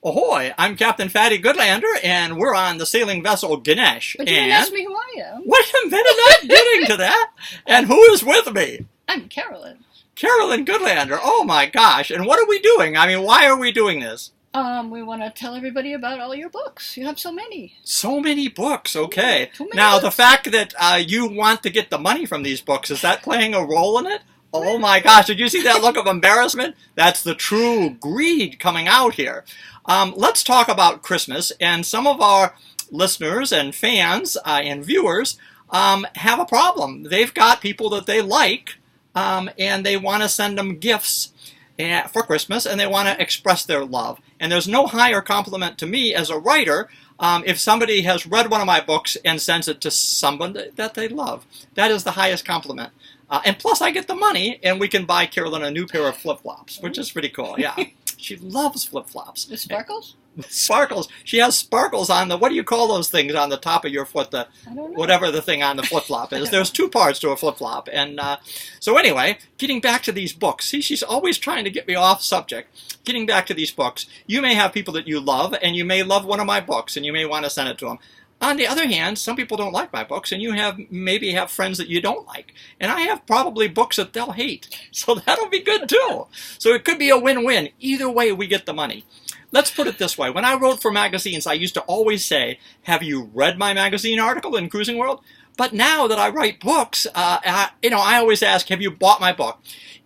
Ahoy! I'm Captain Fatty Goodlander, and we're on the sailing vessel Ganesh. But you didn't ask me who I am. Wait a minute, I'm getting to that. And who is with me? I'm Carolyn. Carolyn Goodlander. Oh my gosh! And what are we doing? I mean, why are we doing this? We want to tell everybody about all your books. You have so many. So many books. Okay. Too many Now, books. the fact that you want to get the money from these books, is that playing a role in it? Oh my gosh, did you see that look of embarrassment? That's the true greed coming out here. Let's talk about Christmas, and some of our listeners and fans and viewers have a problem. They've got people that they like, and they want to send them gifts for Christmas, and they want to express their love. And there's no higher compliment to me as a writer if somebody has read one of my books and sends it to someone that they love. That is the highest compliment. And plus, I get the money, and we can buy Carolyn a new pair of flip-flops, which is pretty cool, yeah. She loves flip-flops. The sparkles? Sparkles. She has sparkles on the, what do you call those things on the top of your foot? I don't know. Whatever the thing on the flip-flop is. There's two parts to a flip-flop. And so anyway, getting back to these books. See, she's always trying to get me off subject. Getting back to these books. You may have people that you love, and you may love one of my books, and you may want to send it to them. On the other hand, some people don't like my books, and you maybe have friends that you don't like. And I have probably books that they'll hate. So that'll be good too. So it could be a win-win. Either way, we get the money. Let's put it this way. When I wrote for magazines, I used to always say, have you read my magazine article in Cruising World? But now that I write books, I always ask, have you bought my book?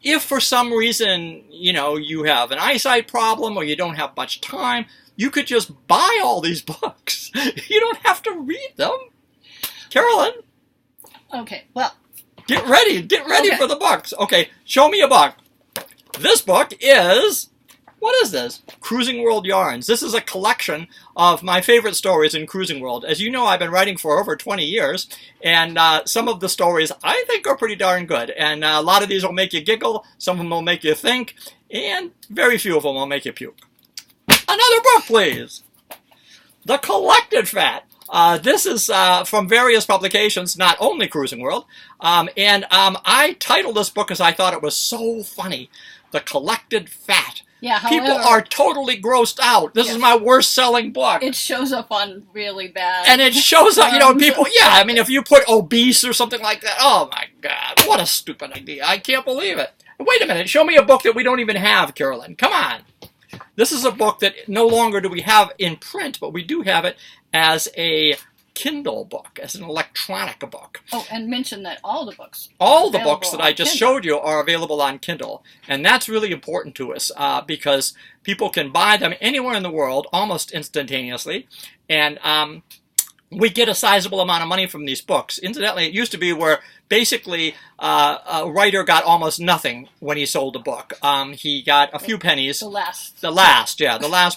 If for some reason, you have an eyesight problem or you don't have much time, you could just buy all these books. You don't have to read them. Carolyn. Okay, well. Get ready Okay. for the books. Okay, show me a book. This book is, what is this? Cruising World Yarns. This is a collection of my favorite stories in Cruising World. As you know, I've been writing for over 20 years, and some of the stories I think are pretty darn good. And a lot of these will make you giggle, some of them will make you think, and very few of them will make you puke. Another book, please. The Collected Fat. This is from various publications, not only Cruising World. I titled this book because I thought it was so funny. The Collected Fat. Yeah, however, people are totally grossed out. This is my worst-selling book. It shows up on really bad. And it shows up, people, I mean, if you put obese or something like that, oh my God, what a stupid idea. I can't believe it. Wait a minute, show me a book that we don't even have, Carolyn. Come on. This is a book that no longer do we have in print, but we do have it as a Kindle book, as an electronic book. Oh, and mention that all the books that I just showed you are available on Kindle. And that's really important to us because people can buy them anywhere in the world almost instantaneously. And we get a sizable amount of money from these books. Incidentally, it used to be where basically a writer got almost nothing when he sold a book. He got a few pennies. The last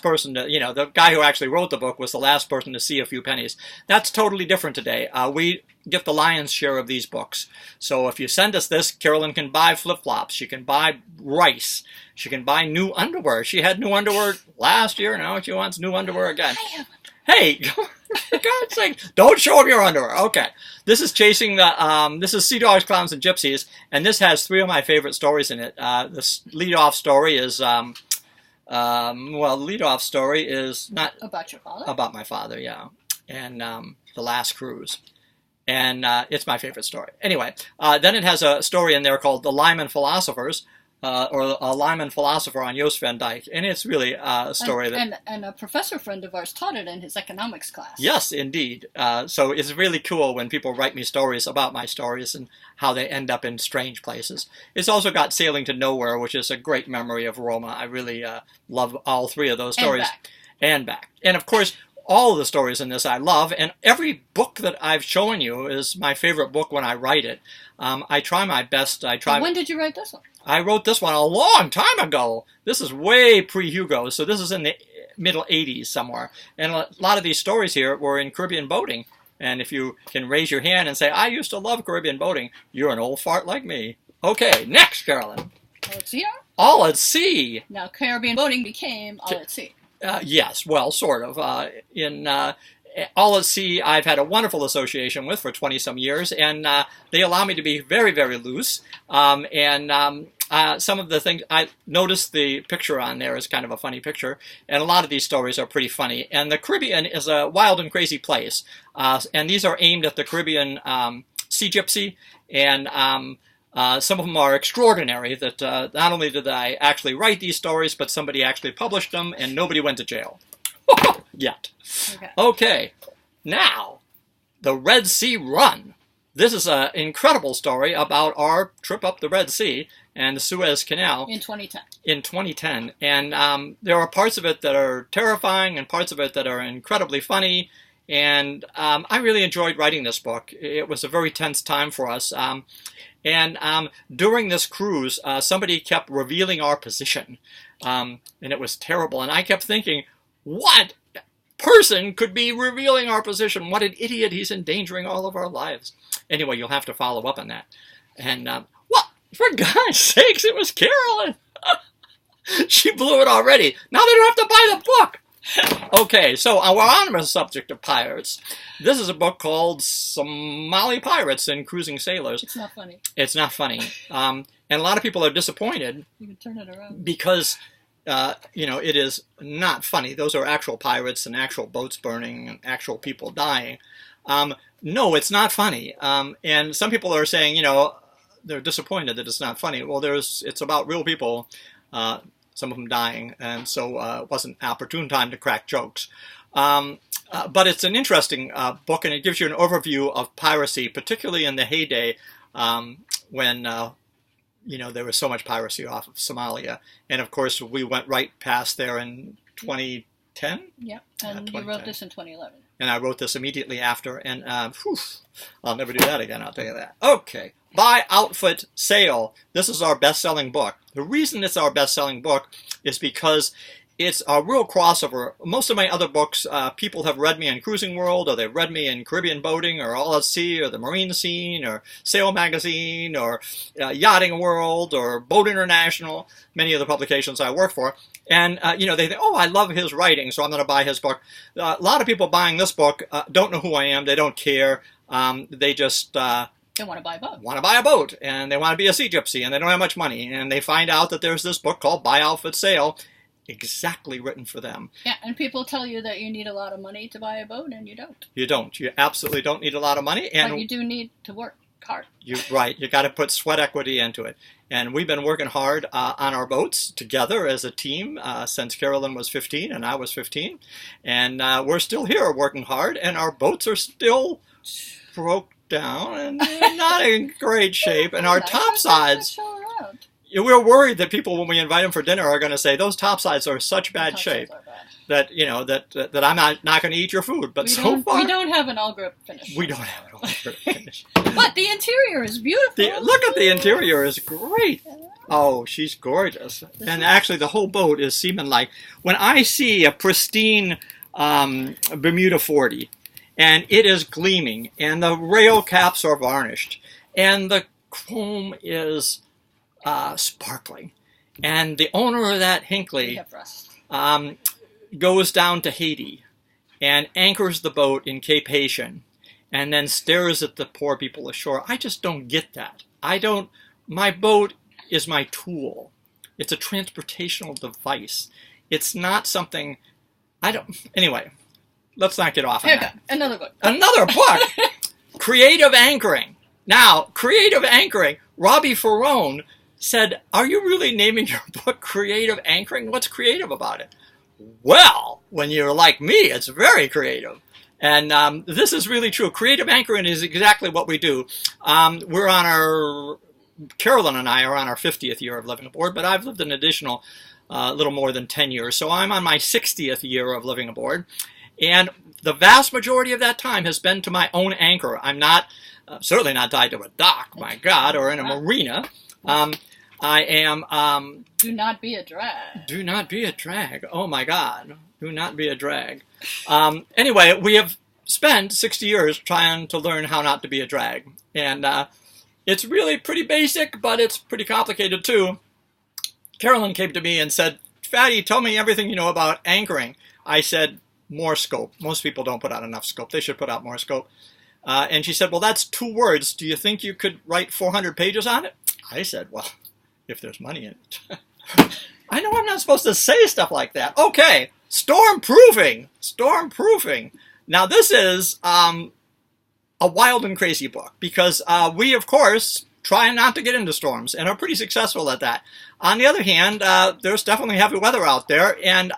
person to, the guy who actually wrote the book was the last person to see a few pennies. That's totally different today. We get the lion's share of these books. So if you send us this, Carolyn can buy flip-flops. She can buy rice. She can buy new underwear. She had new underwear last year. Now she wants new underwear again. Hey, for God's sake, don't show them your underwear. Okay. This is this is Sea Dogs, Clowns, and Gypsies, and this has three of my favorite stories in it. The lead-off story is, the lead-off story is not... About your father? About my father, yeah. And The Last Cruise. And it's my favorite story. Anyway, then it has a story in there called The Lyman Philosophers, or a Lyman philosopher on Joost van Dyke, and it's really a story and a professor friend of ours taught it in his economics class. Yes, indeed. So it's really cool when people write me stories about my stories and how they end up in strange places. It's also got Sailing to Nowhere, which is a great memory of Roma. I really love all three of those stories. And back. And of course, all of the stories in this I love, and every book that I've shown you is my favorite book when I write it. I try my best. When did you write this one? I wrote this one a long time ago. This is way pre-Hugo, so this is in the middle 80s somewhere. And a lot of these stories here were in Caribbean boating. And if you can raise your hand and say, I used to love Caribbean boating, you're an old fart like me. Okay, next, Carolyn. All at Sea? All at Sea. Now, Caribbean boating became All at Sea. Yes, well, sort of. All at Sea, I've had a wonderful association with for 20-some years, and they allow me to be very, very loose. some of the things, I noticed the picture on there is kind of a funny picture, and a lot of these stories are pretty funny. And the Caribbean is a wild and crazy place, and these are aimed at the Caribbean sea gypsy, and some of them are extraordinary, that not only did I actually write these stories, but somebody actually published them, and nobody went to jail. Yet. Okay, now, the Red Sea Run. This is an incredible story about our trip up the Red Sea and the Suez Canal. In 2010. In 2010. And there are parts of it that are terrifying and parts of it that are incredibly funny. And I really enjoyed writing this book. It was a very tense time for us. And during this cruise, somebody kept revealing our position. And it was terrible. And I kept thinking, what person could be revealing our position? What an idiot. He's endangering all of our lives. Anyway, you'll have to follow up on that. And, what? For God's sakes, it was Carolyn. She blew it already. Now they don't have to buy the book. Okay, so we're on the subject of pirates. This is a book called Somali Pirates and Cruising Sailors. It's not funny. It's not funny. And a lot of people are disappointed. You can turn it around. Because, it is not funny. Those are actual pirates and actual boats burning and actual people dying. No, it's not funny. And some people are saying, they're disappointed that it's not funny. Well, it's about real people, some of them dying, and so it wasn't an opportune time to crack jokes. But it's an interesting book, and it gives you an overview of piracy, particularly in the heyday when there was so much piracy off of Somalia. And of course, we went right past there in 2010. Yeah, and you wrote this in 2011. And I wrote this immediately after, and I'll never do that again, I'll tell you that. Okay, Buy, Outfit, Sail. This is our best-selling book. The reason it's our best-selling book is because it's a real crossover. Most of my other books, people have read me in Cruising World, or they've read me in Caribbean Boating, or All at Sea, or the Marine Scene, or Sail Magazine, or Yachting World, or Boat International, many of the publications I work for. And, they think, oh, I love his writing, so I'm going to buy his book. A lot of people buying this book don't know who I am. They don't care. They just... They want to buy a boat. Want to buy a boat, and they want to be a sea gypsy, and they don't have much money. And they find out that there's this book called Buy, Outfit, Sail, exactly written for them. Yeah, and people tell you that you need a lot of money to buy a boat, and you don't. You don't. You absolutely don't need a lot of money. But you do need to work hard. Right. You got to put sweat equity into it. And we've been working hard on our boats together as a team since Carolyn was 15 and I was 15. And we're still here working hard, and our boats are still broke down and not in great shape. And our topsides... We're worried that people, when we invite them for dinner, are going to say, those topsides are such bad shape that, that I'm not going to eat your food. But so far... We don't have an all-grip finish. We don't have an all-grip finish. But the interior is beautiful. Look at the interior. Is great. Oh, she's gorgeous. And actually, the whole boat is seaman-like. When I see a pristine Bermuda 40, and it is gleaming, and the rail caps are varnished, and the chrome is... sparkling. And the owner of that Hinckley goes down to Haiti and anchors the boat in Cape Haitian and then stares at the poor people ashore. I just don't get that. My boat is my tool. It's a transportational device. It's not something, anyway, let's not get off on that. Another book. Another book! Creative anchoring. Now, creative anchoring, Robbie Ferrone said, are you really naming your book Creative Anchoring? What's creative about it? Well, when you're like me, it's very creative. And this is really true. Creative anchoring is exactly what we do. Carolyn and I are on our 50th year of living aboard, but I've lived an additional little more than 10 years. So I'm on my 60th year of living aboard. And the vast majority of that time has been to my own anchor. I'm not, certainly not tied to a dock, my God, or in a marina. I am... do not be a drag. Do not be a drag. Oh, my God. Do not be a drag. Anyway, we have spent 60 years trying to learn how not to be a drag. And it's really pretty basic, but it's pretty complicated, too. Carolyn came to me and said, Fatty, tell me everything you know about anchoring. I said, more scope. Most people don't put out enough scope. They should put out more scope. And she said, well, that's 2 words. Do you think you could write 400 pages on it? I said, well... if there's money in it. I know I'm not supposed to say stuff like that. Okay, stormproofing. Stormproofing. Now this is a wild and crazy book because we, of course, try not to get into storms and are pretty successful at that. On the other hand, there's definitely heavy weather out there, and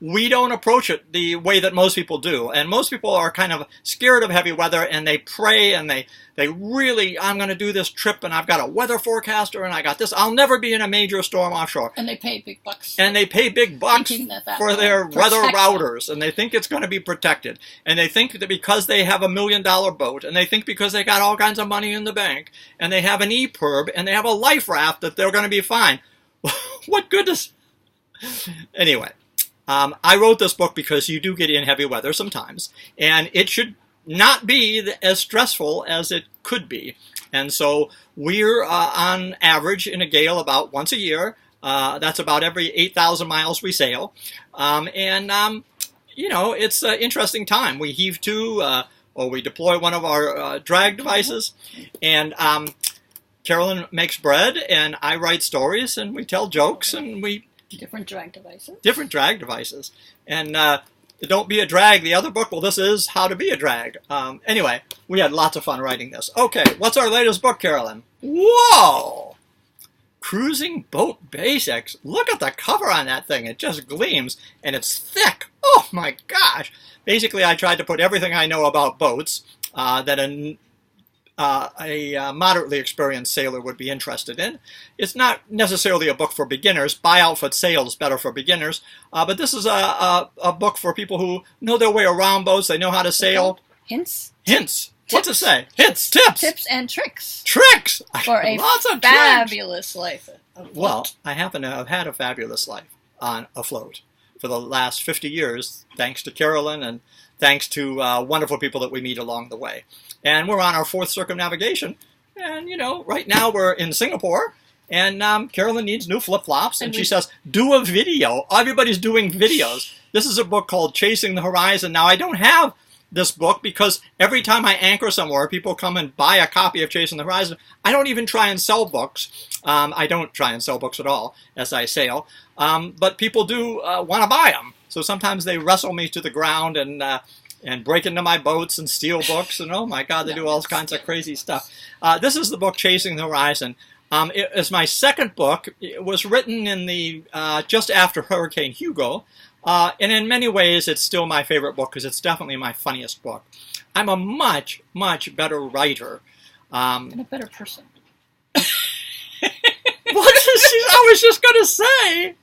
we don't approach it the way that most people do. And most people are kind of scared of heavy weather, and they pray, and they really, I'm going to do this trip, and I've got a weather forecaster, and I got this. I'll never be in a major storm offshore. And they pay big bucks. And they pay big bucks for their weather routers, and they think it's going to be protected. And they think that because they have $1 million boat, and they think because they got all kinds of money in the bank, and they have an EPIRB, and they have a life raft, that they're going to be fine. What goodness. Anyway. I wrote this book because you do get in heavy weather sometimes, and it should not be as stressful as it could be. And so we're on average in a gale about once a year. That's about every 8,000 miles we sail. You know, it's an interesting time. We heave to, or we deploy one of our drag devices, and Carolyn makes bread, and I write stories, and we tell jokes, and we... Different drag devices. Different drag devices. And Don't Be a Drag, the other book, well, this is How to Be a Drag. Anyway, we had lots of fun writing this. Okay, what's our latest book, Carolyn? Whoa! Cruising Boat Basics. Look at the cover on that thing. It just gleams, and it's thick. Oh, my gosh. Basically, I tried to put everything I know about boats that a moderately experienced sailor would be interested in. It's not necessarily a book for beginners. Buy Outfit Sail is better for beginners. But this is a book for people who know their way around boats. They know how to sail. Hints. Hints. What's it say? Hints. Tips. Tips and tricks. Tricks. For a fabulous life. Well, I happen to have had a fabulous life on afloat for the last 50 years, thanks to Carolyn and thanks to wonderful people that we meet along the way. And we're on our 4th circumnavigation. And, you know, right now we're in Singapore. And Carolyn needs new flip-flops. And she says, do a video. Everybody's doing videos. This is a book called Chasing the Horizon. Now, I don't have this book because every time I anchor somewhere, people come and buy a copy of Chasing the Horizon. I don't even try and sell books. I don't try and sell books at all as I sail. But people do want to buy them. So sometimes they wrestle me to the ground and break into my boats and steal books, and oh my God, they do all kinds of crazy stuff. This is the book Chasing the Horizon. It is my 2nd book. It was written in the just after Hurricane Hugo, and in many ways it's still my favorite book because it's definitely my funniest book. I'm a much, much better writer. And a better person. I was just going to say.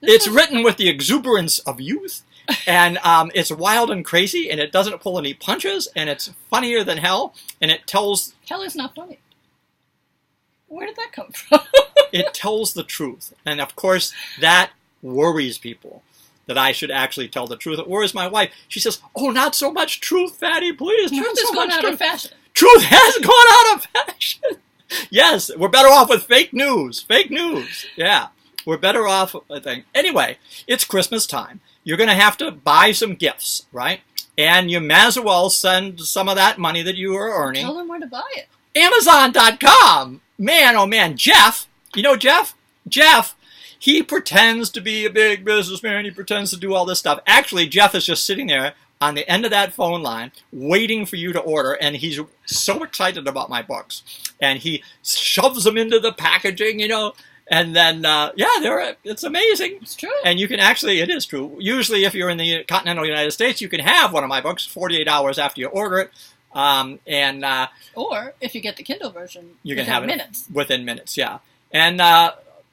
It's written with the exuberance of youth. And it's wild and crazy, and it doesn't pull any punches, and it's funnier than hell, and it tells... Hell is not funny. Where did that come from? It tells the truth. And, of course, that worries people, that I should actually tell the truth. It worries my wife. She says, oh, not so much truth, Fatty, please. Truth has gone out of fashion. Truth has gone out of fashion. Yes, we're better off with fake news. Fake news. Yeah, we're better off, I think. Anyway, it's Christmas time. You're going to have to buy some gifts, right? And you might as well send some of that money that you are earning. Tell them where to buy it. Amazon.com. Man, oh man, Jeff. You know Jeff? Jeff, he pretends to be a big businessman. He pretends to do all this stuff. Actually, Jeff is just sitting there on the end of that phone line waiting for you to order, and he's so excited about my books. And he shoves them into the packaging, you know. And then, it's amazing. It's true. And you can actually, it is true. Usually, if you're in the continental United States, you can have one of my books 48 hours after you order it. Or, if you get the Kindle version, you can have minutes. It within minutes, yeah. And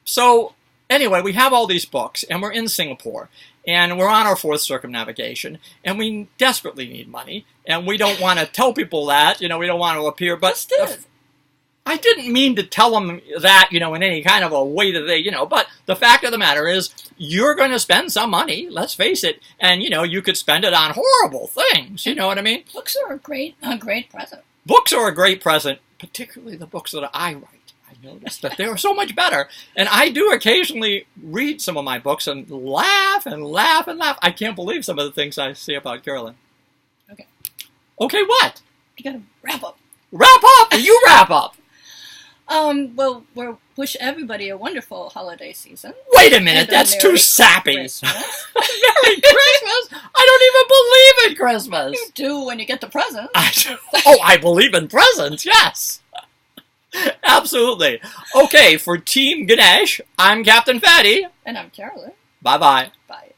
so, anyway, we have all these books, and we're in Singapore. And we're on our 4th circumnavigation. And we desperately need money. And we don't want to tell people that. You know, we don't want to appear. But Just did. I didn't mean to tell them that, you know, in any kind of a way that they, you know, but the fact of the matter is you're going to spend some money, let's face it, and, you know, you could spend it on horrible things, you know what I mean? Books are a great present. Books are a great present, particularly the books that I write. I noticed that they are so much better, and I do occasionally read some of my books and laugh and laugh and laugh. I can't believe some of the things I say about Carolyn. Okay. Okay, what? You got to wrap up. Wrap up! You wrap up! Well, we wish everybody a wonderful holiday season. Wait a minute, And a that's Merry too sappy. Christmas. Merry Christmas? I don't even believe in Christmas. You do when you get the present. I believe in presents, yes. Absolutely. Okay, for Team Ganesh, I'm Captain Fatty. And I'm Carolyn. Bye-bye. Bye.